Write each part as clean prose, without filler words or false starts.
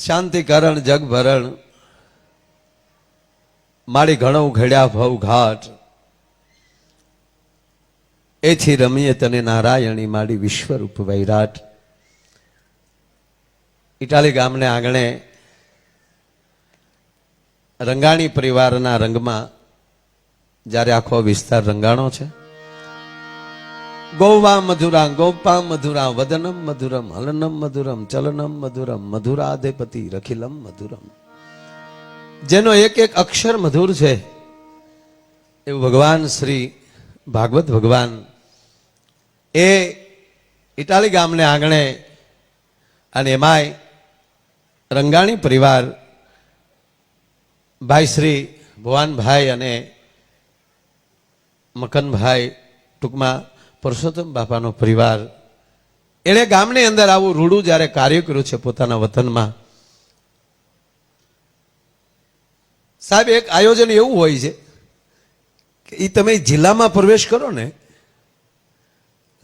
શાંતિ કરણ જગ ભરણ મારી ઘણો ઘડ્યા ભવ ઘાટ એથી રમીએ તને નારાયણી મારી વિશ્વરૂપ વૈરાટ. ઇટાલી ગામને આંગણે રંગાણી પરિવારના રંગમાં જ્યારે આખો વિસ્તાર રંગાણો છે. ગૌવા મધુરા ગોપા મધુરા વદનમ મધુરમ હલનમ મધુરમ ચલનમ મધુરમ મધુરાધેપતિ રખિલમ મધુરમ. જેનો એક એક અક્ષર મધુર છે એવું ભગવાન શ્રી ભાગવત ભગવાન એ ઇટાલી ગામને આંગણે અને એમાંય રંગાણી પરિવાર ભાઈ શ્રી ભુવાનભાઈ અને મકનભાઈ, ટૂંકમાં પુરુષોત્તમ બાપાનો પરિવાર, એણે ગામની અંદર આવું રૂડું જ્યારે કાર્ય કર્યું છે પોતાના વતનમાં. સાહેબ, એક આયોજન એવું હોય છે કે એ તમે જિલ્લામાં પ્રવેશ કરો ને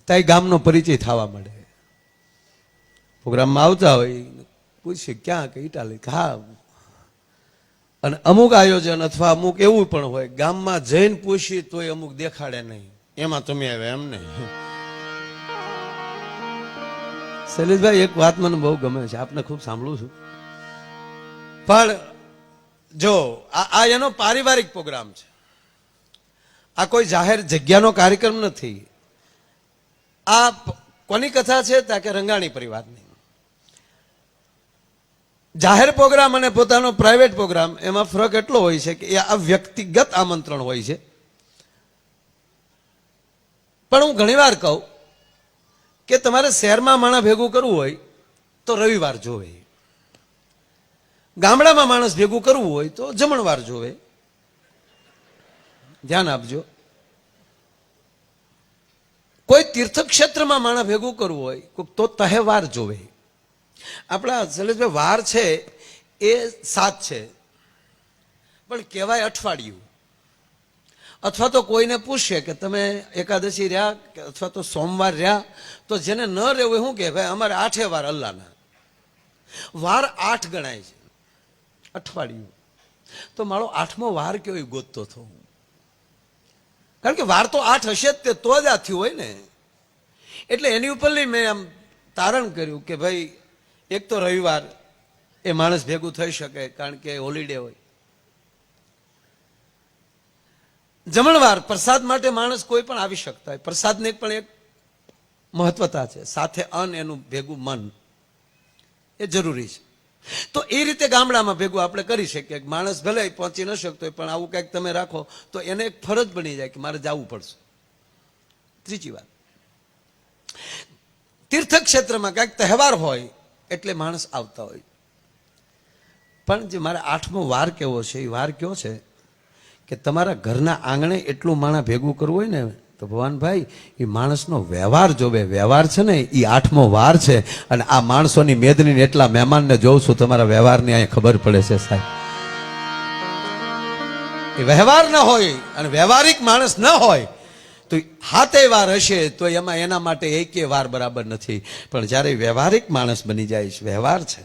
ત્યાં ગામનો પરિચય થવા માંડે. પ્રોગ્રામમાં આવતા હોય, પૂછે ક્યાં કે ઇટાલી, હા. અને અમુક આયોજન અથવા અમુક એવું પણ હોય ગામમાં જઈને પૂછીએ તોય અમુક દેખાડે નહીં, એમાં તમે આવ્યા એમ નહીં. શૈલેષભાઈ, એક વાત મને બહુ ગમે છે, આપને ખૂબ સાંભળું છું, પણ જો આ એનો પારિવારિક પ્રોગ્રામ છે, આ કોઈ જાહેર જગ્યાનો કાર્યક્રમ નથી. આ કોની કથા છે? તા કે રંગાણી પરિવારની. જાહેર પ્રોગ્રામ અને પોતાનો પ્રાઇવેટ પ્રોગ્રામ એમાં ફરક એટલો હોય છે કે આ વ્યક્તિગત આમંત્રણ હોય છે. પણ હું ઘણીવાર કહું કે તમારે શહેરમાં માણસ ભેગું કરવું હોય તો રવિવાર જોવે, ગામડામાં માણસ ભેગું કરવું હોય તો જમણવાર જોવે. ધ્યાન આપજો. કોઈ તીર્થક્ષેત્રમાં માણસ ભેગું કરવું હોય તો તહેવાર જોવે. આપણા શૈલેષભાઈ વાર છે એ 7 છે, પણ કહેવાય અઠવાડિયું. અથવા તો કોઈને પૂછે કે તમે એકાદશી રહ્યા અથવા તો સોમવાર રહ્યા, તો જેને ન રહેવું શું કે ભાઈ અમારે 8 વાર અલ્લાહના. વાર 8 ગણાય છે, અઠવાડિયું. તો મારો 8મો વાર કેવો ગોતતો થવું, કારણ કે વાર તો 8 હશે જ, તે તો જ આ થયું હોય ને. એટલે એની ઉપરની મેં આમ તારણ કર્યું કે ભાઈ એક તો રવિવાર એ માણસ ભેગું થઈ શકે કારણ કે હોલિડે હોય. જમણવાર પ્રસાદ માટે માણસ કોઈ પણ આવી શકતા હોય, પ્રસાદની પણ એક મહત્વતા છે, સાથે અન્ન એનું ભેગું મન એ જરૂરી છે. તો એ રીતે ગામડામાં ભેગું આપણે કરી શકીએ. માણસ ભલે પહોંચી ન શકતો હોય પણ આવું કંઈક તમે રાખો તો એને એક ફરજ બની જાય કે મારે જવું પડશે. ત્રીજી વાત, તીર્થક્ષેત્રમાં કંઈક તહેવાર હોય એટલે માણસ આવતા હોય. પણ જે મારા 8મો વાર કેવો છે, એ વાર કેવો છે કે તમારા ઘરના આંગણે એટલું માણસ ભેગું કરવું હોય ને તો ભગવાનભાઈ એ માણસનો વ્યવહાર જોવે. વ્યવહાર છે ને એ 8મો વાર છે. અને આ માણસોની મેદની એટલા મહેમાનને જોઉં છું, તમારા વ્યવહારની અહીં ખબર પડે છે સાહેબ. એ વ્યવહાર ન હોય અને વ્યવહારિક માણસ ન હોય તો 7 વાર હશે તો એમાં એના માટે 1 વાર બરાબર નથી. પણ જ્યારે વ્યવહારિક માણસ બની જાય છે, વ્યવહાર છે,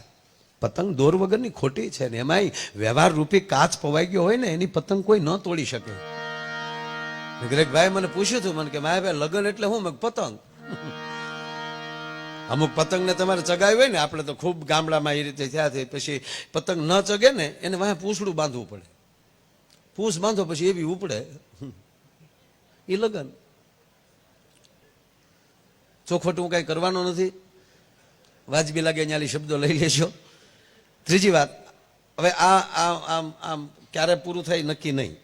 પતંગ દોર વગરની ખોટી છે ને એમાંય વ્યવહાર રૂપી કાચ પવાઈ ગયો હોય ને એની પતંગ કોઈ ન તોડી શકે. ગ્રેગભાઈ મને પૂછ્યું હતું, મને કે માયાભાઈ લગ્ન એટલે હું? પતંગ. અમુક પતંગને તમારે ચગાવી હોય ને, આપણે તો ખૂબ ગામડામાં એ રીતે થયા છે, પછી પતંગ ન ચગે ને એને વાંહે પૂંછડું બાંધવું પડે. પૂંછ બાંધો પછી એવી ઉપડે, એ લગ્ન. ચોખવટું કઈ કરવાનો નથી, વાજબી લાગે અહીંયા શબ્દો લઈ લેશો. ત્રીજી વાત, હવે આમ ક્યારે પૂરું થાય નક્કી નહીં.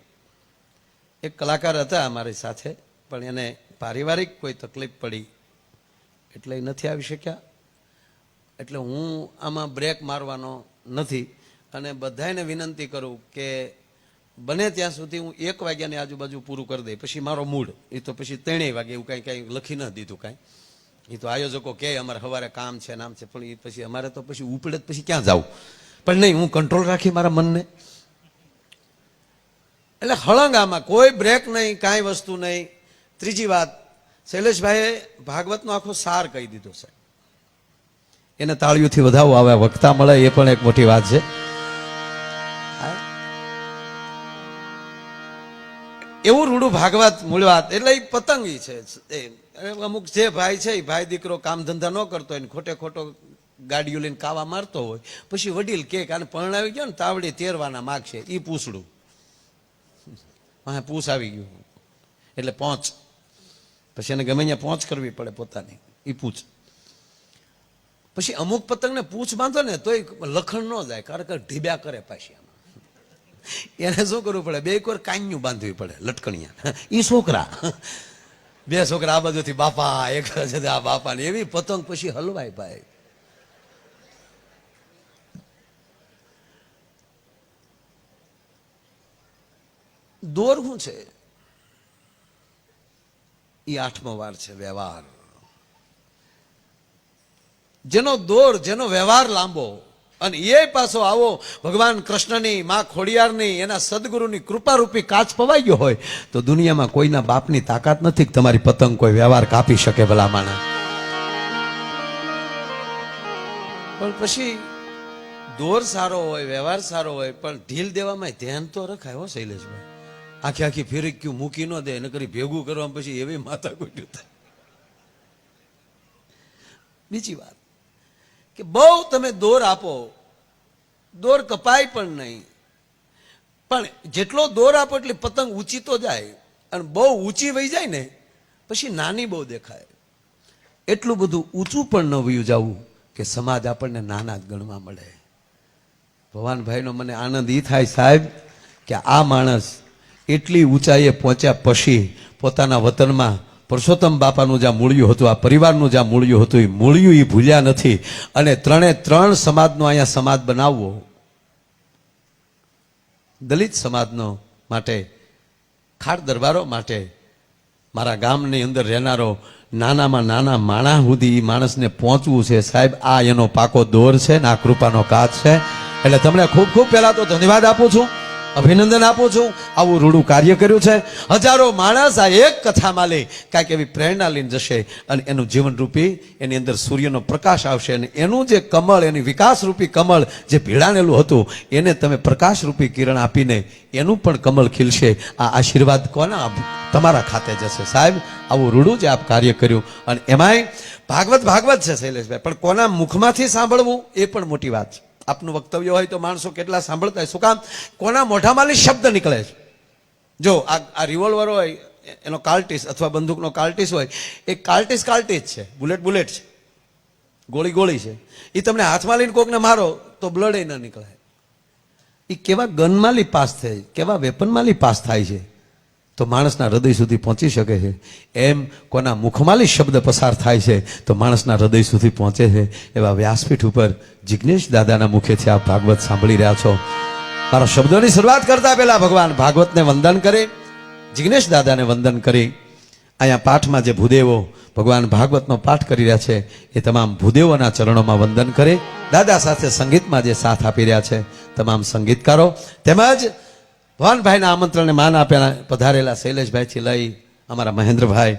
એક કલાકાર હતા અમારી સાથે, પણ એને પારિવારિક કોઈ તકલીફ પડી એટલે એ નથી આવી શક્યા. એટલે હું આમાં બ્રેક મારવાનો નથી અને બધાને વિનંતી કરું કે બને ત્યાં સુધી હું 1 વાગ્યાની આજુબાજુ પૂરું કરી દઈ. પછી મારો મૂડ એ તો પછી 3 વાગે એવું કાંઈ લખી ન દીધું કાંઈ. એ તો આયોજકો કે અમારે સવારે કામ છે નામ છે, પણ એ પછી અમારે તો પછી ઉપડે પછી ક્યાં જવું. પણ નહીં, હું કંટ્રોલ રાખી મારા મનને. એટલે હળંગ આમાં કોઈ બ્રેક નહીં, કાંઈ વસ્તુ નહીં. ત્રીજી વાત, શૈલેષભાઈએ ભાગવતનો આખો સાર કહી દીધો છે. એને તાળીઓથી વધાવો આવે, વક્તા મળે એ પણ એક મોટી વાત છે. એવું રૂડું ભાગવત મૂળ વાત એટલે એ પતંગી છે. અમુક જે ભાઈ છે એ ભાઈ દીકરો કામ ધંધા ન કરતો હોય, ખોટે ખોટો ગાડીઓ લઈને કાવા મારતો હોય, પછી વડીલ કે આને પરણાવી ગયો ને તાવડી તેરવાના માગશે, એ પૂછડું પૂછ આવી ગયું એટલે પહોંચ, પછી એને ગમે ત્યાં પહોંચ કરવી પડે પોતાની, એ પૂછ. પછી અમુક પતંગને પૂછ બાંધો ને તોય લખણ ન જાય, કારણ કે ઢીબ્યા કરે પાછી. એને શું કરવું પડે, બે એક વાર કાન્યું બાંધવી પડે, લટકણિયા. એ છોકરા બે છોકરા આ બાજુથી બાપા, એક આ બાપા ને એવી પતંગ પછી હલવાય ભાઈ. દોર શું છે? એ 8મો વાર છે, વ્યવહાર. જેનો દોર, જેનો વ્યવહાર લાંબો, અને એ પાછો આવો ભગવાન કૃષ્ણની, મા ખોડિયારની, એના સદગુરુની કૃપારૂપી કાચ પવાઈ ગયો હોય તો દુનિયામાં કોઈના બાપની તાકાત નથી કે તમારી પતંગ કોઈ વ્યવહાર કાપી શકે. ભલા માણસ. પણ પછી દોર સારો હોય, વ્યવહાર સારો હોય, પણ ઢીલ દેવામાં ધ્યાન તો રખાય હો શૈલેષભાઈ. આખી આખી ફેરી ક્યું મૂકી ન દે, એને કરી ભેગું કરવામાં પછી એવી માથા કૂટ્યું થાય. બીજી વાત કે બહુ તમે દોર આપો, દોર કપાય પણ નહીં, પણ જેટલો દોર આપો એટલી પતંગ ઊંચી તો જાય, અને બહુ ઊંચી વહી જાય ને પછી નાની બહુ દેખાય. એટલું બધું ઊંચું પણ ન વયું જવું કે સમાજ આપણને નાના જ ગણવા મળે. ભવાનભાઈનો મને આનંદ એ થાય સાહેબ કે આ માણસ એટલી ઊંચાઈએ પહોંચ્યા પછી પોતાના વતનમાં પરસોત્તમ બાપાનું જ્યાં મૂળિયું હતું, આ પરિવારનું જ્યાં મૂળિયું હતું, એ મૂળિયું એ ભૂલ્યા નથી. અને 3 સમાજનો અહીંયા સમાજ બનાવવો, દલિત સમાજનો માટે, ખાટ દરબારો માટે, મારા ગામની અંદર રહેનારો નાનામાં નાના માણસ સુધી એ માણસને પહોંચવું છે સાહેબ. આ એનો પાકો દોર છે ને આ કૃપાનો કાચ છે. એટલે તમને ખૂબ ખૂબ પહેલા તો ધન્યવાદ આપું છું, અભિનંદન આપું છું. આવું રૂડું કાર્ય કર્યું છે. હજારો માણસ આ એક કથામાં લઈ કાંઈક એવી પ્રેરણા લઈને જશે, અને એનું જીવનરૂપી એની અંદર સૂર્યનો પ્રકાશ આવશે, અને એનું જે કમળ, એની વિકાસરૂપી કમળ જે ભીડાણેલું હતું, એને તમે પ્રકાશરૂપી કિરણ આપીને એનું પણ કમળ ખીલશે. આ આશીર્વાદ કોના? તમારા ખાતે જશે સાહેબ. આવું રૂડું જે આપ કાર્ય કર્યું, અને એમાંય ભાગવત છે શૈલેષભાઈ, પણ કોના મુખમાંથી સાંભળવું એ પણ મોટી વાત છે. આપનું વક્તવ્ય હોય તો માણસો કેટલા સાંભળતા હોય. શું કામ? કોના મોઢામાંથી શબ્દ નીકળે છે. જો આ રિવોલ્વર હોય, એનો કાર્ટિસ અથવા બંદૂકનો કાર્ટિસ હોય, એ કાર્ટિસ છે, બુલેટ છે, ગોળી છે. એ તમને હાથમાં લઈને કોકને મારો તો બ્લડ ન નીકળે. એ કેવા ગનમાંથી પાસ થાય, કેવા વેપનમાંથી પાસ થાય છે તો માણસના હૃદય સુધી પહોંચી શકે છે. એમ કોના મુખમાંથી શબ્દ પસાર થાય છે તો માણસના હૃદય સુધી પહોંચે છે. એવા વ્યાસપીઠ ઉપર જિજ્ઞેશ દાદાના મુખેથી આપ ભાગવત સાંભળી રહ્યા છો. મારા શબ્દોની શરૂઆત કરતા પહેલા ભગવાન ભાગવતને વંદન કરી, જિજ્ઞેશ દાદાને વંદન કરી, અહીંયા પાઠમાં જે ભૂદેવો ભગવાન ભાગવતનો પાઠ કરી રહ્યા છે એ તમામ ભૂદેવોના ચરણોમાં વંદન કરે. દાદા સાથે સંગીતમાં જે સાથ આપી રહ્યા છે તમામ સંગીતકારો, તેમજ ભવાનભાઈના આમંત્રણને માન આપ્યા પધારેલા શૈલેષભાઈથી લઈ અમારા મહેન્દ્રભાઈ,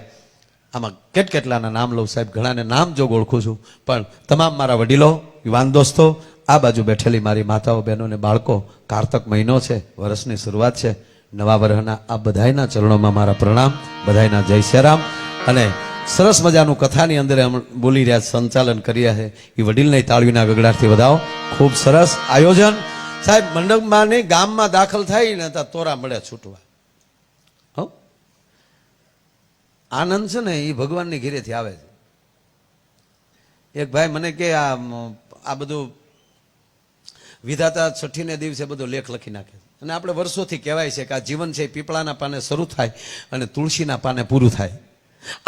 આમાં કેટલાના નામ લઉં સાહેબ, ઘણાને નામ જો ઓળખું છું, પણ તમામ મારા વડીલો, યુવાન દોસ્તો, આ બાજુ બેઠેલી મારી માતાઓ, બહેનો ને બાળકો, કારતક મહિનો છે, વર્ષની શરૂઆત છે, નવા વર્ષના આ બધાયના ચરણોમાં મારા પ્રણામ, બધાયના જય શ્રીરામ. અને સરસ મજાનું કથાની અંદર બોલી રહ્યા, સંચાલન કરી રહ્યા છે એ વડીલને તાળીઓના ગગડાટથી વધાવો. ખૂબ સરસ આયોજન સાહેબ. મંડપમાં નહીં, ગામમાં દાખલ થાય ને ત્યાં તોરા મળે છૂટવા. આનંદ છે ને એ ભગવાનની ઘેરેથી આવે છે. એક ભાઈ મને કે આ બધું વિધાતા છઠ્ઠીને દિવસે બધો લેખ લખી નાખે, અને આપણે વર્ષોથી કહેવાય છે કે આ જીવન છે પીપળાના પાને શરૂ થાય અને તુલસીના પાને પૂરું થાય.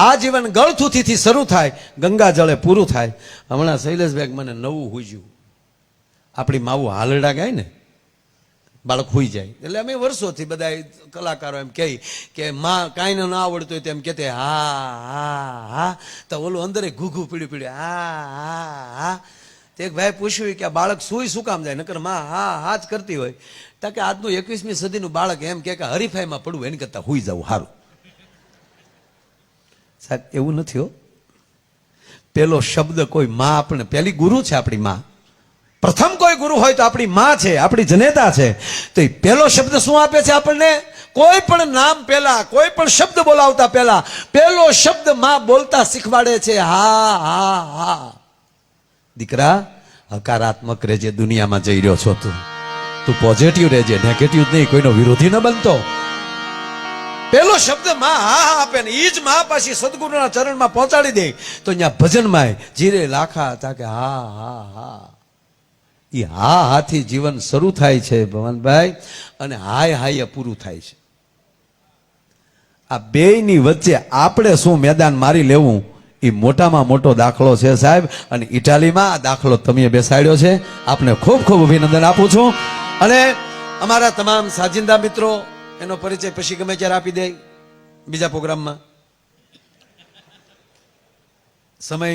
આ જીવન ગળથુથીથી શરૂ થાય, ગંગા જળે પૂરું થાય. હમણાં શૈલેષભાઈ મને નવું હુજ્યું. આપણી માવું હાલડા ગાય ને, બાળક હોઈ જાય એટલે અમે વર્ષોથી બધા કલાકારો એમ કહે કે માં કાંઈ ના આવડતું હોય તો એમ કહેતે હા હા હા, તો ઓલું અંદર ઘૂઘું પીડ્યું હા હા હા. તો એક ભાઈ પૂછ્યું કે આ બાળક સુઈ શું કામ જાય? નકર માં હા હા જ કરતી હોય. તો કે આજનું 21મી સદીનું બાળક એમ કે હરીફાઈમાં પડવું એની કરતાં હોઈ જવું સારું. સાહેબ એવું નથી હો. પેલો શબ્દ કોઈ માં આપણે, પેલી ગુરુ છે આપણી માં. પ્રથમ કોઈ ગુરુ હોય તો આપણી માં છે, આપણી જનેતા છે. તો એ પેલો શબ્દ શું આપે છે આપણને? કોઈ પણ નામ પહેલા, કોઈ પણ શબ્દ બોલાવતા પહેલા પેલો શબ્દ માં બોલતા શીખવાડે છે, હા હા હા. દીકરા, હકારાત્મક રહેજે, દુનિયામાં જઈ રહ્યો છો તું પોઝિટિવ રહેજે, નેગેટિવ નહીં, કોઈનો વિરોધી ન બનતો. પેલો શબ્દ માં હા હા આપે ને ઈ જ માં પાછી સદગુરુના ચરણમાં પહોંચાડી દે. તો અહીંયા ભજનમાં જીરે લાખા હતા કે હા હા હા. ઈ હા હાથી જીવન શરૂ થાય છે ભવનભાઈ, અને હાય હાય પૂરું થાય છે. આ બેયની વચ્ચે આપણે શું મેદાન મારી લેવું, એ મોટામાં મોટો દાખલો છે સાહેબ. અને ઇટાલીમાં આ દાખલો તમે બેસાડ્યો છે, આપને ખૂબ ખૂબ અભિનંદન આપું છું. અને અમારા તમામ સાજિંદા મિત્રો એનો પરિચય પછી ગમે ત્યારે આપી દે બીજા પ્રોગ્રામમાં. સમય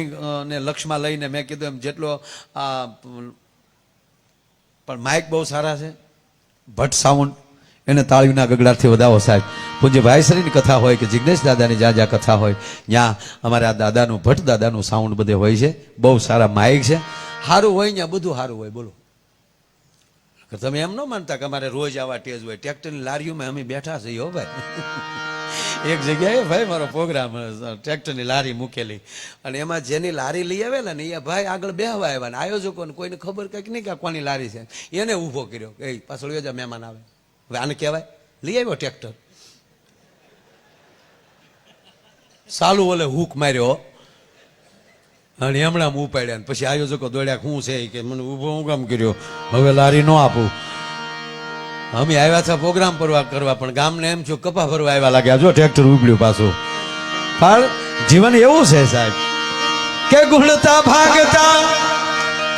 ને લક્ષમાં લઈને મેં કીધું એમ જેટલો આ પણ માઇક બહુ સારા છે, ભટ્ટ સાઉન્ડ, એને તાળીના ગગડાટથી વધાવો સાહેબ. પૂજ્ય ભાઈશ્રીની કથા હોય કે જિગ્નેશ દાદાની જ્યાં જ્યાં કથા હોય ત્યાં અમારા દાદાનું, ભટ્ટ દાદાનું સાઉન્ડ બધે હોય છે. બહુ સારા માઇક છે, સારું હોય ત્યાં બધું સારું હોય. બોલો, તમે એમ ન માનતા કે અમારે રોજ આવા ટેજ હોય. ટ્રેક્ટરની લારીઓમાં અમે બેઠા છીએ હો ભાઈ. એક જગ્યાએ ભાઈ મારો પ્રોગ્રામ, ટ્રેક્ટરની લારી મૂકેલી, અને એમાં જેની લારી લઈ આવેલા ને એ ભાઈ આગળ બેહવા આવ્યા ને આયોજકોને કોઈને ખબર કંઈક નહીં કે કોની લારી છે, એને ઊભો કર્યો કે પાછળ યોજા મહેમાન આવે. હવે આને કહેવાય લઈ આવ્યો ટ્રેક્ટર, સાલું ઓલે હુક માર્યો અને હમણાં ઉપાડ્યા. પછી આયોજકો દોડ્યા, શું છે કે મને ઊભો હું કામ કર્યો, હવે લારી ન આપું. અમે આવ્યા હતા પ્રોગ્રામ કરવા, પણ ગામને એમ છું કપા ભરવા આવ્યા લાગ્યા. જો ટ્રેક્ટર ઉબડ્યું પાછું. પણ જીવન એવું છે સાહેબ કે ગુણતા ભાગતા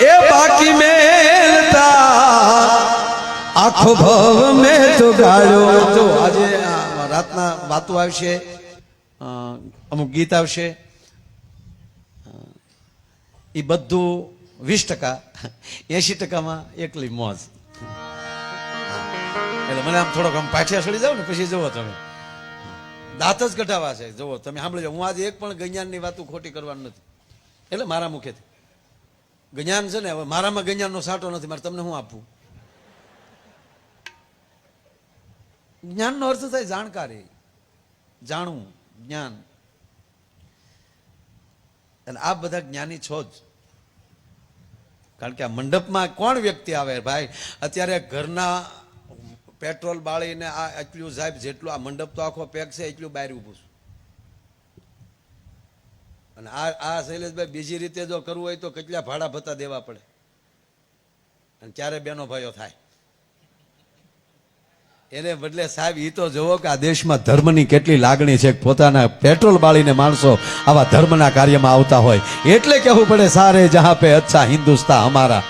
એ બાકી મેલતા આખો ભવ મેં તો ગાળ્યો. જો આજે રાતના વાતો આવશે, અમુક ગીત આવશે, એ બધું 20%, 80%માં એકલી મોજ. એટલે મને આમ થોડોક આમ પાછા સડી જાવ ને પછી જુઓ તમે દાંત જ કઢાવા છે. જુઓ તમે સાંભળી જાઓ, હું આજે એક પણ ગજ્ઞાનની વાતો ખોટી કરવાનું નથી. એટલે મારા મુખેથી ગજ્ઞાન છે ને, હવે મારામાં ગજ્ઞાનનો સાટો નથી, મારે તમને શું આપવું. જ્ઞાનનો અર્થ થાય જાણકારી, જાણવું, જ્ઞાન. અને આ બધા જ્ઞાની છો જ. કારણ કે આ મંડપમાં કોણ વ્યક્તિ આવે ભાઈ, અત્યારે ઘરના પેટ્રોલ બાળીને આ એટલું સાહેબ, જેટલું આ મંડપ તો આખો પેક છે એટલું બહાર ઊભું છું. અને આ શૈલેષભાઈ બીજી રીતે જો કરવું હોય તો કેટલા ભાડા ભત્તા દેવા પડે, અને ક્યારે બેનો ભાઈઓ થાય. એને બદલે સાહેબ એ તો જુઓ કે આ દેશમાં ધર્મની કેટલી લાગણી છે. પોતાના પેટ્રોલ બાળીને માણસો આવા ધર્મના કાર્યમાં આવતા હોય એટલે કહેવું પડે સારે જહાં પે અચ્છા હિન્દુસ્તા હમારા.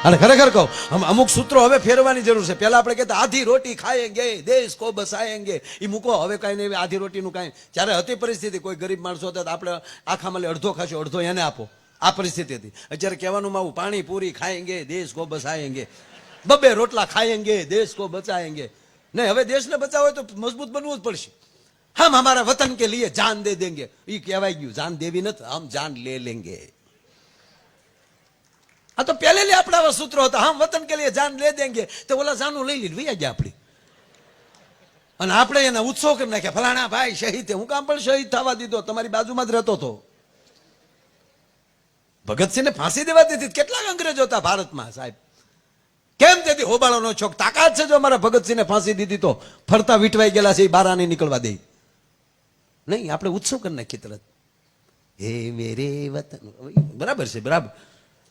અને ખરેખર કહું, અમુક સૂત્રો હવે ફેરવાની જરૂર છે. પહેલા આપણે કહેતા આધી રોટી ખાએંગે દેશ કો બસાએંગે, એ મૂકો હવે કાંઈ નહીં. આધી રોટીનું કાંઈ, જ્યારે હતી પરિસ્થિતિ, કોઈ ગરીબ માણસો હતા આપણે આખા માલે અડધો ખાશો અડધો એને આપો, આ પરિસ્થિતિ હતી. અત્યારે કહેવાનું આવું પાણી પૂરી ખાએંગે દેશ કો બસાએંગે, બબે રોટલા ખાએંગે દેશ કો બચાએંગે. નહીં, હવે દેશને બચાવો હોય તો મજબૂત બનવું જ પડશે. હમ હમારા વતન કે લીએ જાન દે દેંગે, એ કહેવાય ગયું. જાન દેવી નથી, હમ જાન લે લેંગે. આ તો પહેલેથી આપણા સૂત્રો હતા, હમ વતન કે લીએ જાન લે દેંગે. તો ઓલા જાનું લઈ લીધું વૈયા ગયા આપણી, અને આપણે એના ઉત્સવ કરી નાખ્યા. ફલાણા ભાઈ શહીદ, હું કામ પણ શહીદ થવા દીધો, તમારી બાજુમાં જ રહેતો હતો. ભગતસિંહને ફાંસી દેવા દીધી. કેટલાક અંગ્રેજો હતા ભારતમાં સાહેબ, કેમ તેથી હોબાળો નો છોક. તાકાત છે જો અમારા ભગતસિંહને ફાંસી દીધી તો ફરતા વીટવાઈ ગયેલા છે એ બારા નહીં નીકળવા દે. નહીં, આપણે ઉત્સવ કરી નાખીએ તરત, હે મેરે વતન. બરાબર છે, બરાબર.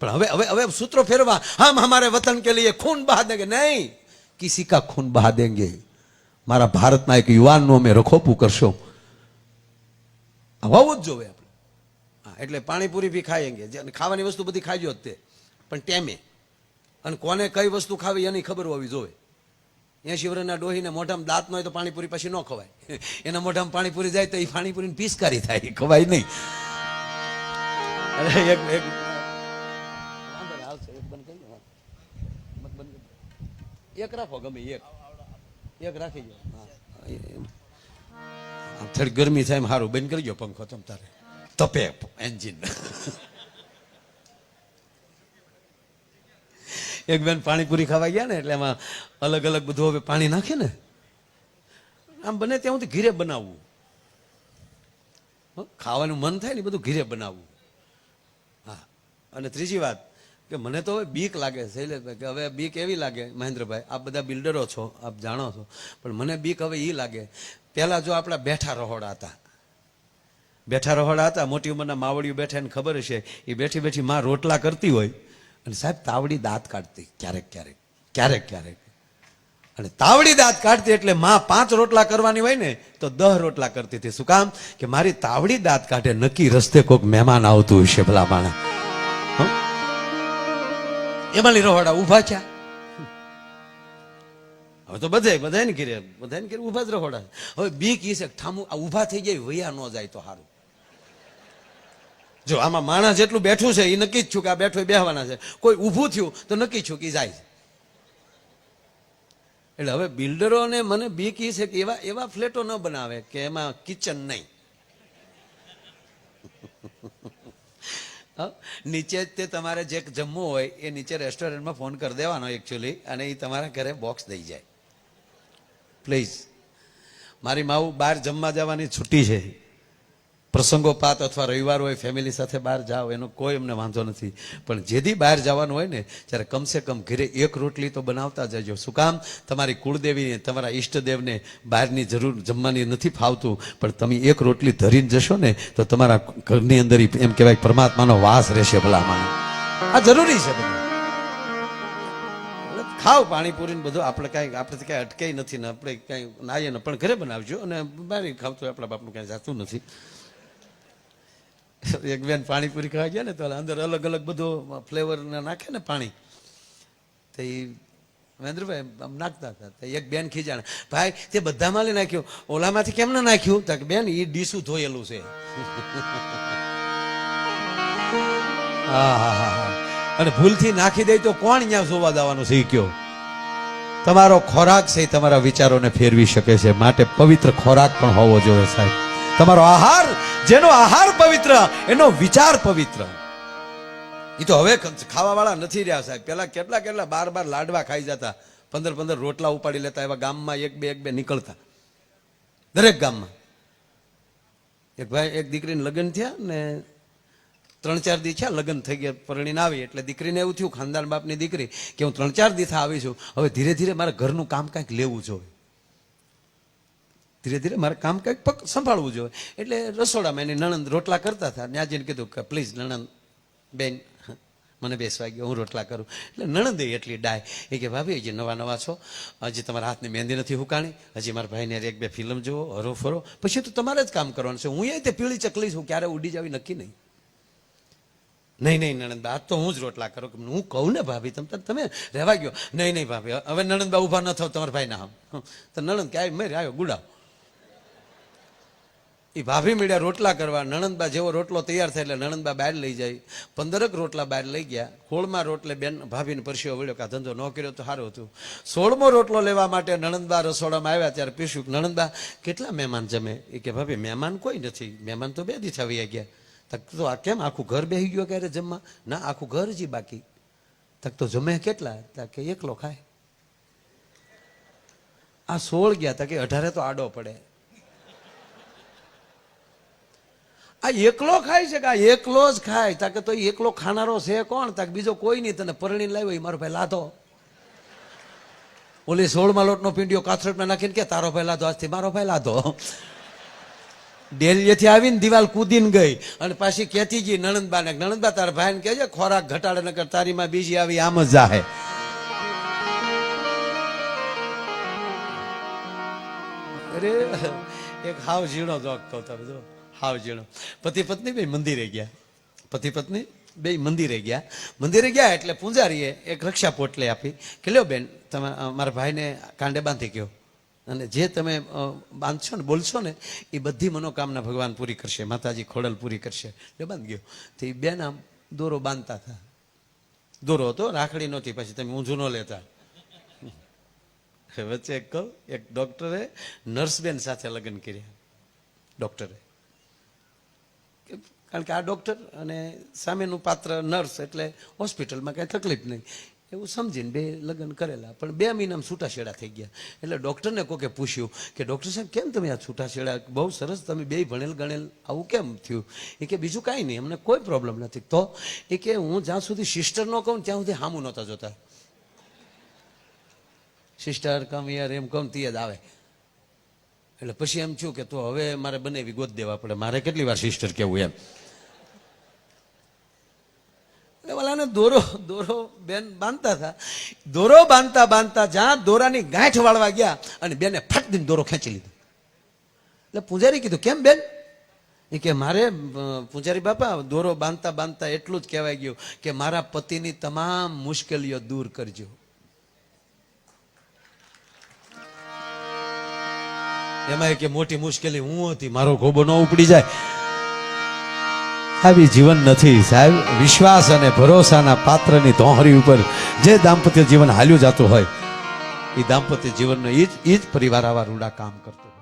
પણ હવે હવે હવે સૂત્રો ફેરવા, હમ હમારે વતન કે લીએ ખૂન બहा દેંગે. નહીં, કિસી કા ખૂન બहा દેંગે. મારા ભારતના એક યુવાનનું અમે રખોપું કરશો. હોવું જ જોવે આપણે. હા, એટલે પાણીપુરી બી ખાએંગે, ખાવાની વસ્તુ બધી ખાજો જ તે, પણ ટેમે. અને કોને કઈ વસ્તુ ખાવી એની ખબર હોવી જોવે. 80 વર્ષના ડોહીને મોઢામાં દાંત ન હોય તો પાણીપુરી પછી ન ખવાય. એના મોઢામાં પાણીપુરી જાય તો એ પાણીપુરીની પિસ્કારી થાય, ખવાય નહીં. એક રાખો, ગમે એક રાખી ગયો. થોડી ગરમી થાય એમ સારું બંધ કરી ગયો પંખો, તમ તારે તપે એન્જિન. એક બેન પાણીપુરી ખાવા ગયા ને એટલે એમાં અલગ અલગ બધું હવે પાણી નાખે ને, આમ બને ત્યાં સુધી ઘીરે બનાવવું. ખાવાનું મન થાય ને બધું ઘીરે બનાવવું. હા, અને ત્રીજી વાત કે મને તો હવે બીક લાગે શૈલેષભાઈ, કે હવે બીક એવી લાગે મહેન્દ્રભાઈ, આપ બધા બિલ્ડરો છો, આપ જાણો છો, પણ મને બીક હવે એ લાગે, પહેલા જો આપણા બેઠા રહોડા હતા, બેઠા રહોડા હતા, મોટી ઉંમરના માવડીઓ બેઠા એને ખબર હશે, એ બેઠી બેઠી માં રોટલા કરતી હોય અને સાહેબ તાવડી દાંત કાઢતી ક્યારેક ક્યારેક ક્યારેક ક્યારેક, અને તાવડી દાંત કાઢતી એટલે માં 5 રોટલા કરવાની હોય ને તો 10 રોટલા કરતી હતી. શું કામ? કે મારી તાવડી દાંત કાઢે, નક્કી રસ્તે કોઈક મહેમાન આવતું હશે ભલા માણા. એમાં રહોડા ઉભા છે. હવે તો બધાને ઘેરે ઉભા જ રહોડા. હવે બીક ઈ છે ઠામું આ ઉભા થઈ જાય વૈયા ન જાય તો સારું. જો આમાં માણસ જેટલું બેઠું છે એ નક્કી જ છું કે આ બેઠો બેહવાના છે, કોઈ ઊભું થયું તો નક્કી છું કે જાય. એટલે હવે બિલ્ડરોને મને બીક ઈ છે કે એવા ફ્લેટો ન બનાવે કે એમાં કિચન નહીં. નીચે જ તે તમારે જે જમવું હોય એ નીચે રેસ્ટોરન્ટમાં ફોન કરી દેવાનો એકચ્યુઅલી, અને એ તમારા ઘરે બોક્સ દઈ જાય. પ્લીઝ, મારી માવું બહાર જમવા જવાની છૂટી છે, પ્રસંગોપાત અથવા રવિવાર હોય ફેમિલી સાથે બહાર જાઓ એનો કોઈ અમને વાંધો નથી, પણ જેથી બહાર જવાનું હોય ને ત્યારે કમસે કમ ઘરે 1 રોટલી તો બનાવતા જજો. શું કામ? તમારી કુળદેવીને તમારા ઈષ્ટદેવને બહારની જરૂર જમવાની નથી ફાવતું, પણ તમે 1 રોટલી ધરીને જશો ને તો તમારા ઘરની અંદર એમ કહેવાય પરમાત્માનો વાસ રહેશે ભલામાં. આ જરૂરી છે બધું. ખાવ પાણીપુરી ને બધું, આપણે કાંઈ આપણેથી કાંઈ અટકાઈ નથી ને આપણે કાંઈ નાઈએ ને, પણ ઘરે બનાવજો. અને બહાર ખાવતું આપણા બાપનું કાંઈ જાતું નથી. એક બેન પાણીપુરી ખાવા ગયા ને તો અંદર અલગ અલગ બધું ફ્લેવર નાખે ને પાણી, તો એ મહેન્દ્રભાઈ આમ નાખતા હતા. એક બેન ખીજાણે, ભાઈ તે બધામાં લઈ નાખ્યું, ઓલામાંથી કેમ ના નાખ્યું? તો કે બેન એ ડીશું ધોયેલું છે. અને ભૂલથી નાખી દે તો કોણ અહીંયા જોવા જવાનું છે? કયો તમારો ખોરાક છે તમારા વિચારોને ફેરવી શકે છે, માટે પવિત્ર ખોરાક પણ હોવો જોઈએ સાહેબ. તમારો આહાર, જેનો આહાર પવિત્ર એનો વિચાર પવિત્ર. એ તો હવે ખાવા વાળા નથી રહ્યા સાહેબ. પેલા કેટલા 12 લાડવા ખાઈ જતા, 15 રોટલા ઉપાડી લેતા, એવા ગામમાં એક બે નીકળતા, દરેક ગામમાં. એક ભાઈ એક દીકરીને લગ્ન થયા ને 3-4 દી થયા લગ્ન થઈ ગયા, પરણીને આવી એટલે દીકરીને એવું થયું, ખાનદાન બાપની દીકરી, કે હું 3-4 દી આવી છું, હવે ધીરે ધીરે મારે ઘરનું કામ કાંઈક લેવું જોઈએ, ધીરે ધીરે મારે કામ કંઈક સંભાળવું જોઈએ. એટલે રસોડામાં એની નણંદ રોટલા કરતા હતા. ત્યાં જઈને કીધું કે પ્લીઝ નણંદ બેન મને બેસવા ગયો, હું રોટલા કરું. એટલે નણંદે એટલી ડાય, એ કે ભાભી હજી નવા છો, હજી તમારા હાથની મહેંદી નથી હુકાણી, હજી મારા ભાઈને 1-2 ફિલ્મ જુઓ, હરો ફરો, પછી તો તમારે જ કામ કરવાનું છે. હું એ તે પીળી ચકલી છું, ક્યારે ઉડી જાવી નક્કી નહીં. નહીં નણંદબા આજ તો હું જ રોટલા કરું. હું કહું ને ભાભી તમે રહેવા ગયો. નહીં ભાભી હવે નણંદબા ઊભા ન થાવ તમારા ભાઈ ના. તો નણંદ કે મેરે આવ્યો ગુડાવ. એ ભાભી મીડિયા રોટલા કરવા. નણંદબા જેવો રોટલો તૈયાર થાય એટલે નણંદબા બહાર લઈ જાય. 15 રોટલા બહાર લઈ ગયા. 16મા રોટલે બેન ભાભીને પરસ્યો વળ્યો કે આ ધંધો ન કર્યો તો સારું હતું. 16મો રોટલો લેવા માટે નણંદબા રસોડામાં આવ્યા ત્યારે પૂછ્યું, નણંદબા કેટલા મહેમાન જમે? એ કે ભાભી મહેમાન કોઈ નથી, મહેમાન તો 2 દી આવી ગયા. તક તો આ કેમ આખું ઘર બેસી ગયો ક્યારે જમવા? ના આખું ઘર જ બાકી. તક તો જમે કેટલા? તક કે એકલો ખાય. આ 16 ગયા, તક 18 તો આડો પડે. આ એકલો ખાય છે કે આ એકલો જ ખાય? તાકે તો એકલો ખાનારો છે કોણ? તાકે બીજો કોઈ નહીં. તને પરણીને લાવ્યો મારો ભાઈ લાધો. ઓલી 16મા લોટનો પીંડિયો કાથરટમાં નાખીને કે તારો ભાઈ લાધો, આજથી મારો ભાઈ લાધો. ડેલીએથી આવીને દિવાલ કૂદીને ગઈ અને પાછી કહેતી ગઈ નણંદબાને, નણંદબા તારા ભાઈને કહેજે ખોરાક ઘટાડે નકર તારીમાં બીજી આવી આમ જ જાહે. અરે એક હાવ ઝીણો જોક કહો તમે જો, હાવ ઝીણો. પતિ પત્ની બે મંદિરે ગયા. પતિ પત્ની બે મંદિરે ગયા. મંદિરે ગયા એટલે પૂંજારીએ એક રક્ષા પોટલી આપી કે લ્યો બેન તમે મારા ભાઈને કાંડે બાંધી ગયો, અને જે તમે બાંધશો ને બોલશો ને એ બધી મનોકામના ભગવાન પૂરી કરશે, માતાજી ખોડલ પૂરી કરશે. એટલે બાંધ ગયો. તો એ બેન આમ દોરો બાંધતા હતા. દોરો હતો, રાખડી નહોતી, પછી તમે ઊંધું ન લેતા. વચ્ચે કહું, એક ડોક્ટરે નર્સબેન સાથે લગ્ન કર્યા. ડોક્ટરે, કારણ કે આ ડોક્ટર અને સામેનું પાત્ર નર્સ એટલે હોસ્પિટલમાં કાંઈ તકલીફ નહીં. એવું સમજીને બે લગ્ન કરેલા, પણ 2 મહિનામાં છૂટાછેડા થઈ ગયા. એટલે ડૉક્ટરને કોકે પૂછ્યું કે ડૉક્ટર સાહેબ કેમ તમે આ છૂટાછેડા, બહુ સરસ તમે બે ભણેલ ગણેલ, આવું કેમ થયું? એ કે બીજું કાંઈ નહીં, અમને કોઈ પ્રોબ્લેમ નથી. તો એ કે હું જ્યાં સુધી સિસ્ટર ન કહું ત્યાં સુધી હામું નહોતા જોતા. સિસ્ટર કમ યાર એમ કહું તે જ આવે. એટલે પછી એમ થયું કે તો હવે મારે બનેવી ગોત દેવા પડે, મારે કેટલી વાર સિસ્ટર કહેવું એમ. એટલે ઓલાને દોરો બેન બાંધતા હતા, દોરો બાંધતા બાંધતા જ્યાં દોરાની ગાંઠ વાળવા ગયા અને બેને ફટ દઈને દોરો ખેંચી લીધો. એટલે પૂજારી કીધું કેમ બેન? એ કે મારે પૂજારી બાપા દોરો બાંધતા બાંધતા એટલું જ કહેવાય ગયું કે મારા પતિની તમામ મુશ્કેલીઓ દૂર કરજો. એમાં કે મોટી મુશ્કેલી હું હતી, મારો ગોબો ન ઉપડી જાય. આવી જીવન નથી સાહેબ. વિશ્વાસ અને ભરોસાના પાત્રની તોહરી ઉપર જે દાંપત્ય જીવન હાલ્યું જતું હોય એ દાંપત્ય જીવનનો એ જ પરિવાર આવા રૂડા કામ કરતો.